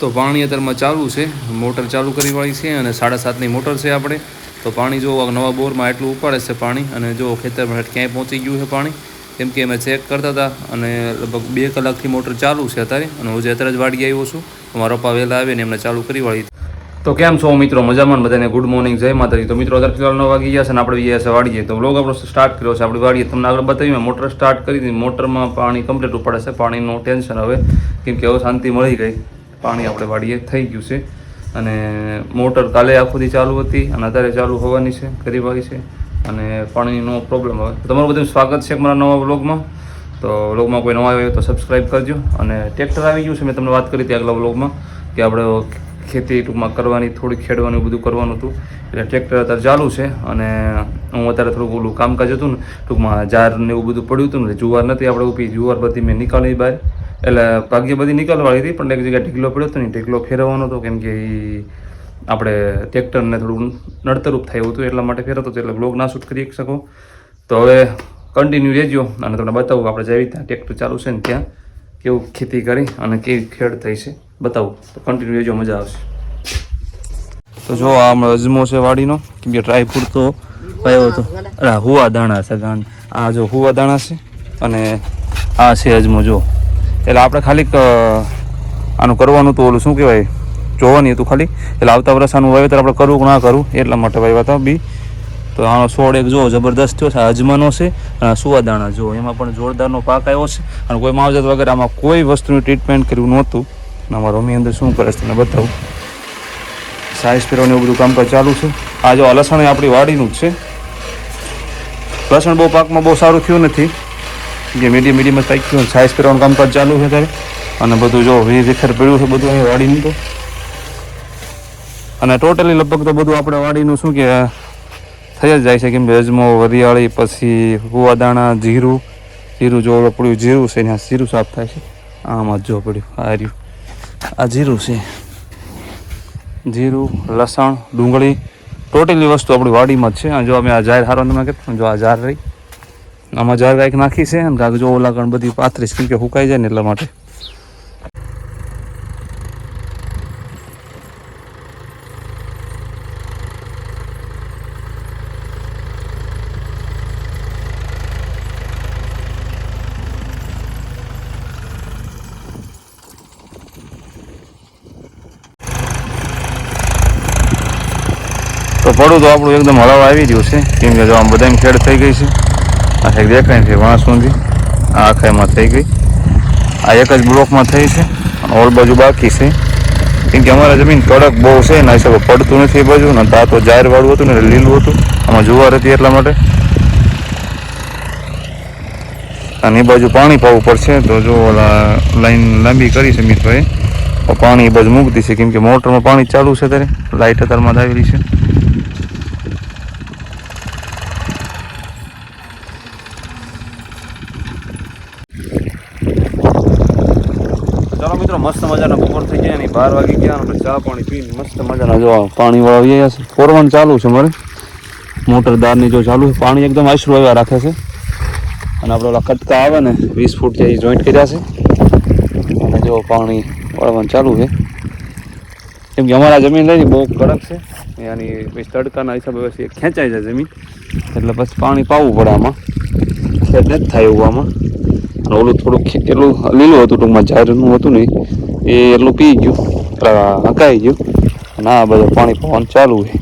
તો પાણી અત્યારમાં ચાલુ છે, મોટર ચાલુ કરી વાળી છે અને 7.5ની મોટર છે આપણે. તો પાણી જો નવા બોરમાં એટલું ઉપાડે છે પાણી, અને જો ખેતરમાં ક્યાંય પહોંચી ગયું છે પાણી, કેમ કે અમે ચેક કરતા હતા અને લગભગ 2 કલાકથી મોટર ચાલુ છે અત્યારે. અને હું જે અત્યારે જ વાડી આવ્યો છું, મારા પપ્પા વહેલા આવીને એમને ચાલુ કરી વાળી. તો કેમ છો મિત્રો, મજામાં? બધાને ગુડ મોર્નિંગ, જય માતાજી. તો મિત્રો અત્યારે ફિલહાલ 9 વાગી ગયા છે અને આપણે ગયા છે વાડીએ. તો વ્લોગ આપણો સ્ટાર્ટ કર્યો છે આપણી વાડીએ. તમને આગળ બતાવી મેં મોટર સ્ટાર્ટ કરી હતી. મોટરમાં પાણી કમ્પ્લીટ ઉપાડે છે, પાણીનું ટેન્શન હવે, કેમ કે હવે શાંતિ મળી ગઈ. પાણી આપણે વાડીએ થઈ ગયું છે અને મોટર કાલે આખુંથી ચાલુ હતી અને અત્યારે ચાલુ હોવાની છે, કરી વાળી છે અને પાણીનો પ્રોબ્લેમ હવે. તમારું બધું સ્વાગત છે મારા નવા વ્લોગમાં. તો વ્લોગમાં કોઈ નવા આવ્યો તો સબસ્ક્રાઈબ કરજો. અને ટ્રેક્ટર આવી ગયું છે, મેં તમને વાત કરી હતી આગલા વ્લોગમાં કે આપણે ખેતી ટૂંકમાં કરવાની, થોડી ખેડવાનું બધું કરવાનું હતું. એટલે ટ્રેક્ટર અત્યારે ચાલુ છે અને હું અત્યારે થોડુંક ઓલું કામકાજ હતું ને, ટૂંકમાં જાર ને એવું બધું પડ્યું હતું ને, જુવાર નથી આપણે ઊભી, જુવાર બધી મેં નીકાળી બહાર, એટલે ભાગ્ય બધી નીકળવાળી હતી, પણ એક જગ્યાએ ઢીકલો પડ્યો હતો ને, ઢીકલો ફેરવવાનો હતો, કેમ કે એ આપણે ટ્રેક્ટરને થોડું નડતરૂપ થયું હતું એટલા માટે ફેરવતો હતો, એટલે બ્લોગ ના શૂટ કરી શકો. તો હવે કન્ટિન્યુ રહેજો અને તમને બતાવું આપણે જેવી રીતના ટ્રેક્ટર ચાલુ છે ને ત્યાં કેવું ખેતી કરી અને કેવી ખેડ થઈ છે બતાવું. તો કન્ટિન્યુ રહેજો, મજા આવશે. તો જો આ અજમો છે વાડીનો, કેમ કે ડ્રાય ફ્રૂટ તો પાયો હતો. અરે હુવા દાણા છે, આ જો હુવા દાણા છે અને આ છે અજમો. જો એટલે આપણે ખાલી આનું કરવાનું હતું, ઓલું શું કહેવાય, જોવાની હતું ખાલી. એટલે આવતા વર્ષ આનું વાવેતર આપણે કરવું કે ના કરવું એટલા માટે વાવ્યા હતા બી. તો આનો છોડ એક જો જબરદસ્ત થયો છે, અજમાનો છે અને સુવાદાણા જો એમાં પણ જોરદારનો પાક આવ્યો છે અને કોઈ માવજત વગેરે આમાં કોઈ વસ્તુનું ટ્રીટમેન્ટ કર્યું નહોતું. અને અમારો મમ્મી અંદર શું કરે છે તમને બતાવું. સાઈઝ ફેરવાનું એવું બધું કામકાજ ચાલુ છે. આ જો લસણ આપણી વાડીનું જ છે. લસણ બહુ પાકમાં બહુ સારું થયું નથી, જે મીડિયમ જ પાક થયું. સાઈઝ ફેરવાનું કામકાજ ચાલુ છે ત્યારે અને બધું જો વિખેર પડ્યું છે બધું અહીં વાડીનું. તો અને ટોટલી લગભગ તો બધું આપણે વાડીનું શું કે થઈ જ જાય છે, કેમ કે અજમો, વરિયાળી, પછી હુવાદાણા, જીરું જો પડ્યું, જીરું છે ને જીરું સાફ થાય છે. આમાં જો પડ્યું, આ રહ્યું, આ જીરું છે, જીરું, લસણ, ડુંગળી, ટોટલી વસ્તુ આપણી વાડીમાં જ છે. જો અમે આ જાહેર હારવાનું તમે કહેતા, જો આ જાર રહી, આમાં જાર કાંઈક નાખી છે અને કાંઈક જો ઓલા કણ બધી પાથરીશ, કેમ કે સુકાઈ જાય ને એટલા માટે. તો પડું તો આપણું એકદમ હળવા આવી ગયું છે, કેમ કે જો આમ બધામાં ખેડ થઈ ગઈ છે. આખે દેખાય છે વાં સુધી, આ આખાઈમાં થઈ ગઈ. આ એક જ બ્લોકમાં થઈ છે અને ઓલ બાજુ બાકી છે, કેમ કે અમારા જમીન કડક બહુ છે ને, હિસાબે પડતું નથી એ બાજુ ને. આ તો જાહેરવાળું હતું ને લીલું હતું, આમાં જુવાર હતી એટલા માટે. અને એ બાજુ પાણી પાવું પડશે. તો જો ઓલા લાઈન લાંબી કરી છે મિત્રોએ, પાણી એ બાજુ મૂકતી છે, કેમ કે મોટરમાં પાણી ચાલુ છે ત્યારે, લાઇટ અત્યારમાં આવેલી છે. ચાલો મિત્રો, મસ્ત મજાના બપોર થઈ ગયા અને 12 વાગી ગયા. આપણે ચા પાણી પીને મસ્ત મજાના જો પાણી વાળા આવી ગયા છે. ફોરવાનું ચાલુ છે મારે, મોટરદારની જો ચાલુ છે. પાણી એકદમ આશરું આવ્યા રાખે છે અને આપણે ઓલા કટકા આવે ને 20 ફૂટ ત્યાં જોઈન્ટ કર્યા છે અને જો પાણી વાળવાનું ચાલુ છે, કેમ કે અમારા જમીન રહી બહુ કડક છે, યાની પછી તડકાના હિસાબે પછી ખેંચાઈ જાય જમીન, એટલે પછી પાણી પાવું પડે. આમાં ખેડ નથી થાય એવું આમાં. અને ઓલું થોડુંક એટલું લીલું હતું, ટૂંકમાં ઝાડનું હતું ને એ એટલું પી ગયું, હકાઈ ગયું અને આ બધા પાણી પાવાનું ચાલુ છે.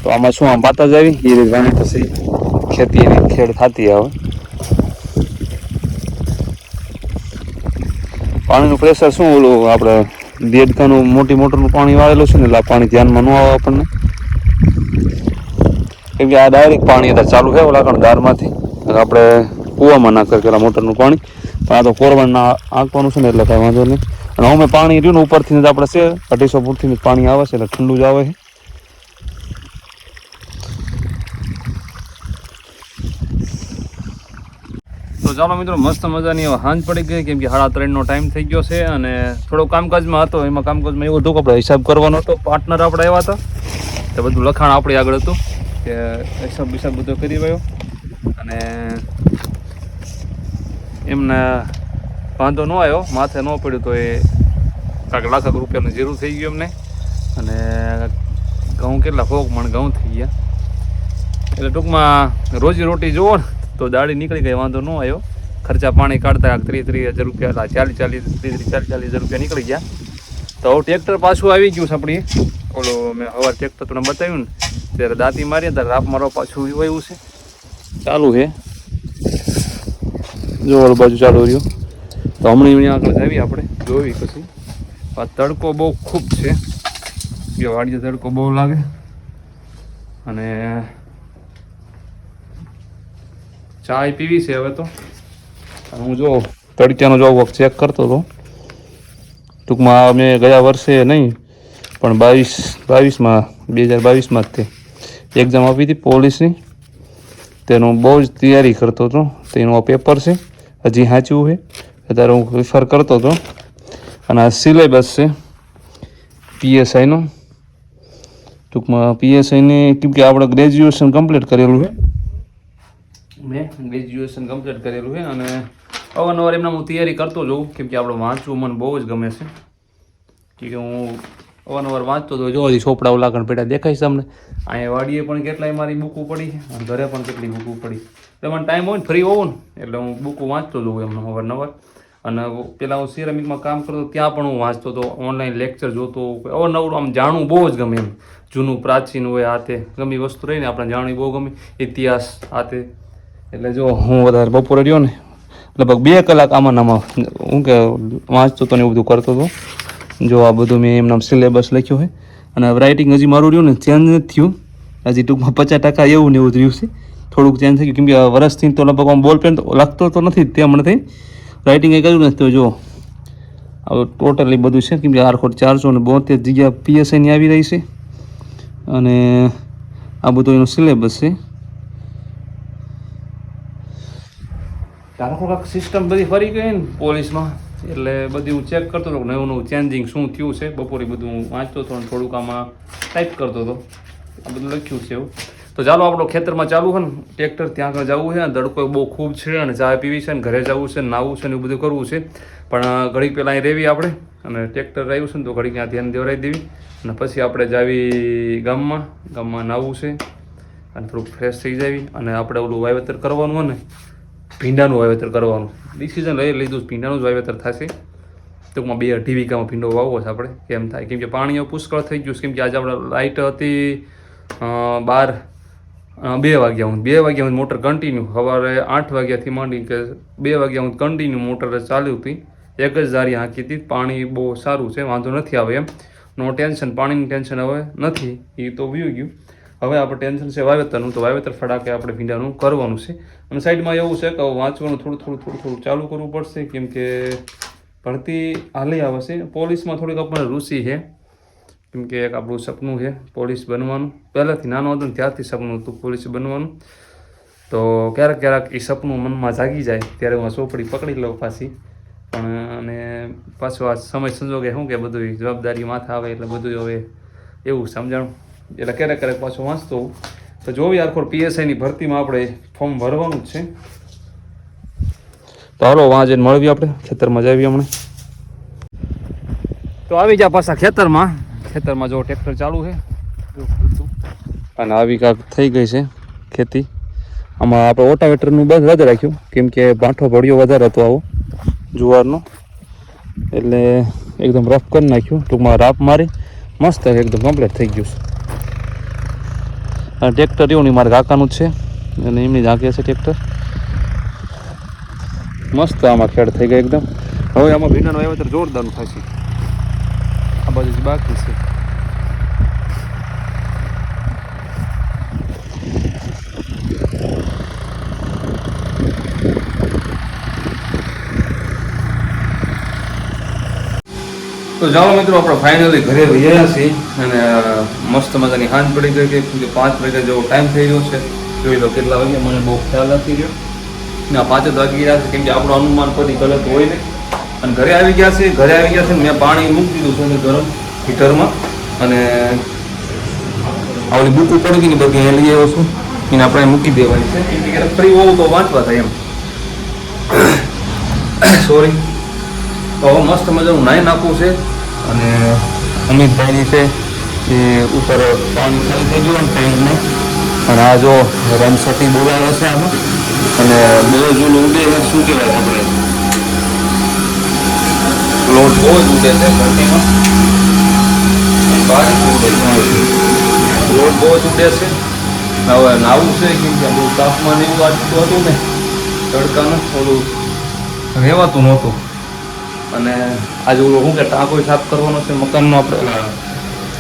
તો આમાં શું આમ પાતા જ આવી એ રીતે પછી ખેતી એની ખેડ થતી આવે. પાણીનું પ્રેશર શું ઓલું આપણે દેડકાનું મોટી મોટરનું પાણી વાળેલું છે ને, એટલે આ પાણી ધ્યાનમાં ન આવે આપણને, કેમ કે આ ડાયરેક્ટ પાણી અત્યારે ચાલુ છે ઓલા કણ દારમાંથી. આપણે કૂવામાં નાખે પેલા મોટરનું પાણી, પણ આ તો ફોરવર્ડના આંકવાનું છે ને એટલે કાંઈ વાંધો નહીં. અને અમે પાણી રહ્યું ને ઉપરથી જ આપણે છે 250 ફૂટથી પાણી આવે છે, એટલે ઠંડુ જ આવે છે. તો ચાલો મિત્રો, મસ્ત મજાની હવે સાંજ પડી ગઈ, કેમ કે 3:30નો ટાઈમ થઈ ગયો છે અને થોડો કામકાજમાં હતો. એમાં કામકાજમાં એવું હતું કે આપણે હિસાબ કરવાનો હતો, પાર્ટનર આપણે આવ્યા હતા, તો બધું લખાણ આપણી આગળ હતું કે હિસાબ બધો કરી રહ્યો અને એમના વાંધો ન આવ્યો, માથે ન પડ્યું તો એ કાંઈક લાખ રૂપિયાનું જીરું થઈ ગયું અમને. અને ઘઉં કેટલા 100 મણ ઘઉં થઈ ગયા. એટલે ટૂંકમાં રોજી રોટી જુઓ ને તો દાડી નીકળી ગઈ, વાંધો ન આવ્યો. ખર્ચા પાણી કાઢતા 30,000 રૂપિયા, 40,000 રૂપિયા નીકળી ગયા. તો ટ્રેક્ટર પાછું આવી ગયું છે આપણી. ઓલો મેં હવા ટ્રેક્ટર તમને બતાવ્યું ને ત્યારે દાંતી મારીએ ત્યારે રાપ મારવા પાછું એવું છે, ચાલુ છે. જો ઓલું બાજુ ચાલુ રહ્યું. તો હમણાં આગળ જાવી આપણે, જોવી પછી. આ તડકો બહુ ખૂબ છે, કે વાડીએ તડકો બહુ લાગે. અને ચાય પીવી છે હવે તો. હું જો તડક્યાનો જો ચેક કરતો હતો. ટૂંકમાં મેં ગયા વર્ષે નહીં પણ 2022માં જ તે એક્ઝામ આપી હતી પોલીસની. તેનું બહુ જ તૈયારી કરતો હતો. તેનું આ પેપર છે, હજી સાચું છે, અત્યારે હું રિફર કરતો હતો. અને આ સિલેબસ છે PSIનો. ટૂંકમાં PSIને કેમ કે આપણે ગ્રેજ્યુએશન કમ્પ્લીટ કરેલું છે, મેં ગ્રેજ્યુએશન કમ્પ્લીટ કરેલું છે. અને અવારનવાર એમના હું તૈયારી કરતો જોઉં, કેમ કે આપણે વાંચવું મને બહુ જ ગમે છે. કે હું અવારનવાર વાંચતો હતો. જો હજી ચોપડાઓ લાગણ પેટા દેખાય છે તમને. અહીંયા વાડીએ પણ કેટલાય મારી બુકો પડી છે અને ઘરે પણ કેટલી બુકો પડી. એટલે મને ટાઈમ હોય ને ફ્રી હોવું ને એટલે હું બુકો વાંચતો જોઉં એમને અવારનવાર. અને પહેલાં હું સિરામિકમાં કામ કરતો ત્યાં પણ હું વાંચતો હતો, ઓનલાઈન લેક્ચર જોતો. અવારનવાર આમ જાણવું બહુ જ ગમે એમ. જૂનું પ્રાચીન હોય આ તે ગમી વસ્તુ રહીને આપણે જાણવી બહુ ગમે, ઇતિહાસ આ તે. એટલે જો હું વધારે બપોરે રહ્યો ને લગભગ 2 કલાક આમાં હું કે વાંચતો હતો ને એવું બધું કરતો હતો. જો આ બધું મેં એમના સિલેબસ લખ્યું છે. અને રાઇટિંગ હજી મારું રહ્યું ને ચેન્જ નથી થયું, હજી ટૂંકમાં 50% એવું ને એવું જ રહ્યું છે. થોડુંક ચેન્જ થઈ ગયું, કેમ કે વર્ષથી તો લગભગ આમ બોલ પેન લખતો તો નથી તે હમણાંથી રાઇટિંગ એ કર્યું નથી. તો જો આ ટોટલી બધું છે, કેમ કે 472 જગ્યા PSIની આવી રહી છે. અને આ બધું એનું સિલેબસ છે. થોડાક સિસ્ટમ બધી ફરી ગઈ ને પોલીસમાં, એટલે બધી હું ચેક કરતો હતો નવું નવું ચેન્જિંગ શું થયું છે. બપોરે બધું હું વાંચતો હતો અને થોડુંક આમાં ટાઈપ કરતો હતો. આ બધું લખ્યું છે એવું. તો ચાલો આપણો ખેતરમાં ચાલુ છે ને ટ્રેક્ટર, ત્યાં આગળ જવું છે. તડકો બહુ ખૂબ છે અને ચા પીવી છે ને ઘરે જવું છે, નાવું છે ને એવું બધું કરવું છે. પણ ઘડીક પહેલાં અહીં રહેવી આપણે. અને ટ્રેક્ટર આવ્યું છે ને તો ઘડીક ત્યાં ધ્યાન દેવડાવી દેવી. અને પછી આપણે જાવી ગામમાં નાવું છે અને થોડુંક ફ્રેશ થઈ જાવી. અને આપણે ઓલું વાવેતર કરવાનું હોય ને, ભીંડાનું વાવેતર કરવાનું ડિસિઝન લઈ લીધું. ભીંડાનું જ વાવેતર થશે. ટૂંકમાં 2-2.5 વીઘામાં ભીંડો વાવવો છે આપણે. કેમ થાય, કેમ કે પાણી પુષ્કળ થઈ ગયું છે. કેમ કે આજે આપણે લાઇટ હતી 2 વાગ્યા મોટર કન્ટિન્યુ, સવારે 8 વાગ્યાથી માંડી કે 2 વાગ્યા કન્ટિન્યુ મોટર ચાલુ હતી. એક જ ધારી હાંકી હતી. પાણી બહુ સારું છે, વાંધો નથી આવે એમ. નો ટેન્શન, પાણીનું ટેન્શન હવે નથી, એ તો વયું ગયું. હવે આપણે ટેન્શન છે વાવેતરનું. તો વાવેતર ફટાકે આપણે ભીંડાનું કરવાનું છે. અને સાઈડમાં એવું છે કે વાંચવાનું થોડું ચાલુ કરવું પડશે, કેમ કે ભરતી હાલી આવે છે. પોલીસમાં થોડીક આપણને રુચિ છે, કેમ કે એક આપણું સપનું છે પોલીસ બનવાનું. પહેલાંથી નાનો હતો ને ત્યારથી સપનું હતું પોલીસ બનવાનું. તો ક્યારેક એ સપનું મનમાં જાગી જાય ત્યારે હું ચોપડી પકડી લઉં પાછી. પણ અને પાછું આ સમય સંજોગે શું કે બધું જવાબદારી માથે આવે એટલે બધું હવે એવું સમજાણું. એટલે ક્યારેક પાછું વાંચતો હોઉં. તો જોવી આખો PSIની ભરતીમાં આપણે ફોર્મ ભરવાનું જ છે. તો હાલો વાં જઈને મળવી આપણે, ખેતરમાં જાવી હમણાં. તો આવી જા પાછા ખેતરમાં જો ટ્રેક્ટર ચાલુ છે અને આવી કાંક થઈ ગઈ છે ખેતી. આમાં આપણે ઓટાવેટરનું બંધ વધારે રાખ્યું, કેમ કે ભાંઠો ભળ્યો વધારે હતો આવો જુવારનો, એટલે એકદમ રફ કરી નાખ્યું. ટૂંકમાં રાપ મારી મસ્ત એકદમ કમ્પ્લીટ થઈ ગયું છે. અને ટ્રેક્ટર એવું નહીં, મારા કાકાનું જ છે અને એમની જ આંકે છે ટ્રેક્ટર. મસ્ત આમાં ખેડ થઈ ગઈ એકદમ. હવે આમાં ભીંડાનું વાવેતર જોરદારનું થશે. આ બાજુ બાકી છે. તો ચાલો મિત્રો, આપણે ફાઇનલી ઘરે રહ્યા છીએ અને મસ્ત મજાની સાંજ પડી ગઈ કે 5 વાગ્યા જેવો ટાઈમ થઈ રહ્યો છે. જોઈ લો કેટલા વાગ્યા, મને બહુ ખ્યાલ નથી રહ્યો. ના 5 જ વાગી ગયા છે, કેમ કે આપણું અનુમાન કદી ગલત હોય નહીં. અને ઘરે આવી ગયા છે મેં પાણી મૂકી દીધું છે ગરમ હીટરમાં. અને આવલી બુક પડી ગઈ ને બધી એ લઈ આવ્યો છું, એને આપણે મૂકી દેવાની છે. કેમ કે ફ્રી હોવું તો વાંચવા થાય એમ. સોરી. તો હવે મસ્ત મજાનું નાહી નાખવું છે. અને અમિતભાઈની છે એ ઉપર પાણી ચાલુ થઈ ગયું ટેન્કને. અને આ જો રમસટી બોલાવે છે આમાં. અને બહુ જ ઉડે છે, શું કહેવાય આપણે લોટ બહુ જ ઉડે છે ઘટીમાં. બારીક ઉડે છે, લોટ બહુ જ ઉડે છે. હવે નાવું છે કેમ કે આપણું તાપમાન એવું વાંચતું હતું ને તડકાનું થોડું રહેવાતું નહોતું. અને આજે ઓલું શું કે ટાંકો સાફ કરવાનો છે મકાનનો આપણે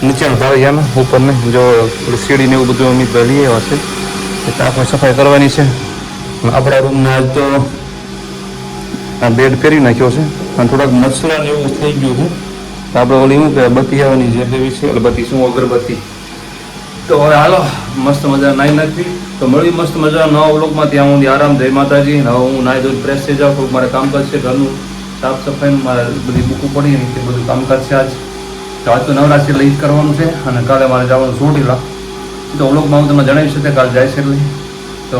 નીચેનો ધારિયામાં ઉપરને જો સીડીને એવું બધું અમિતભાઈ લઈ આવ્યા છે. એ ટાંકો સફાઈ કરવાની છે. આપણા રૂમના આજ તો આ બેડ ફેરવી નાખ્યો છે અને થોડાક મસલા ને એવું થઈ ગયું છે. તો આપણે ઓલી શું કે બત્તી આવવાની જે એવી છે અગરબત્તી શું અગરબત્તી. તો હવે હાલો મસ્ત મજા નાહી નાખવી. તો મળ્યું મસ્ત મજા નવા વ્લોગમાં. ત્યાં હું આરામ, જય માતાજી. હવે હું નાહી ધોઈને ફ્રેશ થઈ જાઉં. થોડુંક મારે કામકાજ છે ઘરનું, સાફ સફાઈનું મારે બધી બુકું પડી તે બધું કામકાજ છે આજ. તો આજ તો નવરાત્રી લઈ જ કરવાનું છે. અને કાલે મારે જવાનું ચોટીલા. તો વ્લોગમાં હું તમને જણાવી શકે કાલે જાય છે એટલે. તો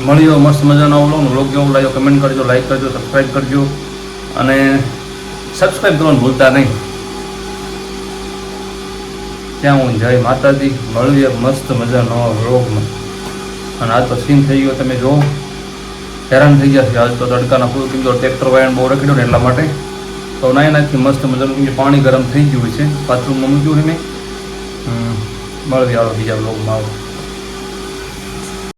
મળ્યો મસ્ત મજાનો વ્લોગ કેવો લાગ્યો કમેન્ટ કરજો, લાઈક કરજો, સબસ્ક્રાઈબ કરજો. અને સબસ્ક્રાઈબ કરવાનું ભૂલતા નહીં. ત્યાં હું જય માતાજી. મળીએ મસ્ત મજા નવા વ્લોગમાં. અને આ તો સીન થઈ ગયો તમે જો હેરાન થઈ ગયા છે આજ તો તડકાના પૂરું. કેમ તો ટ્રેક્ટર વાયણ બહુ રખડ્યો ને એટલા માટે. તો નાઈ નાખી મસ્ત મજાનું કેમ કે પાણી ગરમ થઈ ગયું છે. બાથરૂમમાં મૂક્યું છે મેં. મળવી આવો બીજા વ્લોગમાં આવો.